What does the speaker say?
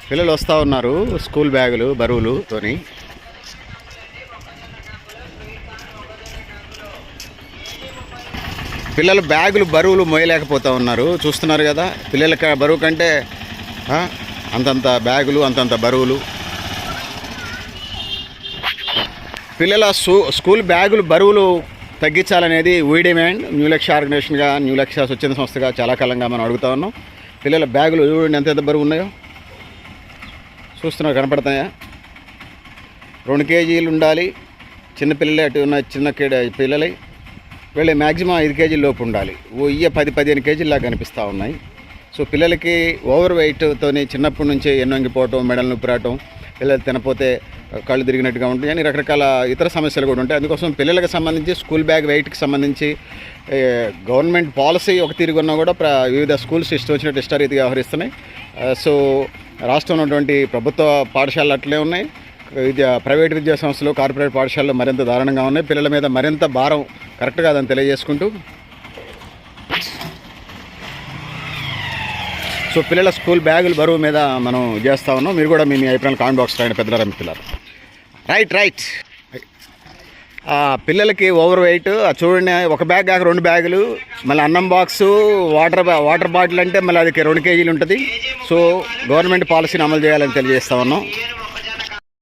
పిల్లలు వస్తూ ఉన్నారు స్కూల్ బ్యాగులు బరువులుతోని. పిల్లలు బ్యాగులు బరువులు మోయలేకపోతూ ఉన్నారు, చూస్తున్నారు కదా. పిల్లలకి బరువు కంటే అంతంత బ్యాగులు, అంతంత బరువులు. పిల్లల స్కూల్ బ్యాగులు బరువులు తగ్గించాలనేది వీ డిమాండ్. న్యూ లక్ష్య ఆర్గనైజేషన్గా, న్యూ లక్ష్య స్వచ్ఛంద సంస్థగా చాలా కాలంగా మనం అడుగుతా ఉన్నాం. పిల్లల బ్యాగులు చూడండి ఎంత బరువు ఉన్నాయో, చూస్తున్నారు, కనపడతాయా? 2 కేజీలు ఉండాలి చిన్నపిల్లలే. అటు ఉన్న చిన్న పిల్లలై వీళ్ళ మ్యాక్సిమం 5 కేజీల లోపు ఉండాలి. 10-15 కేజీల్లా కనిపిస్తూ ఉన్నాయి. సో పిల్లలకి ఓవర్ వెయిట్తో చిన్నప్పటి నుంచే ఎన్నొంగిపోవటం, మెడలు నొప్పి రావటం, పిల్లలు తినపోతే కళ్ళు తిరిగినట్టుగా ఉంటాయి అని రకరకాల ఇతర సమస్యలు కూడా ఉంటాయి. అందుకోసం పిల్లలకు సంబంధించి స్కూల్ బ్యాగ్ వెయిట్కి సంబంధించి గవర్నమెంట్ పాలసీ ఒక తిరుగున్నా కూడా వివిధ స్కూల్స్ ఇష్టం వచ్చినట్టు ఇష్టారీతిగా వ్యవహరిస్తున్నాయి. సో రాష్ట్రంలో ఉన్నటువంటి ప్రభుత్వ పాఠశాలలు అట్లే ఉన్నాయి, ప్రైవేట్ విద్యా సంస్థలు, కార్పొరేట్ పాఠశాలలు మరింత దారుణంగా ఉన్నాయి. పిల్లల మీద మరింత భారం కరెక్ట్ కాదని తెలియజేసుకుంటూ, సో పిల్లల స్కూల్ బ్యాగులు బరువు మీద మనం చేస్తూ ఉన్నాం. మీరు కూడా మీ అభిప్రాయాలు కామెంట్ బాక్స్ రాయండి పెద్దల పిల్లలు. రైట్. పిల్లలకి ఓవర్ వెయిట్ చూడండి, ఒక బ్యాగ్ కాక 2 బ్యాగులు, మళ్ళీ అన్నం బాక్సు, వాటర్ బాటిల్ అంటే మళ్ళీ అది 2 కేజీలు ఉంటుంది. సో గవర్నమెంట్ పాలసీని అమలు చేయాలని తెలియజేస్తూ ఉన్నాం.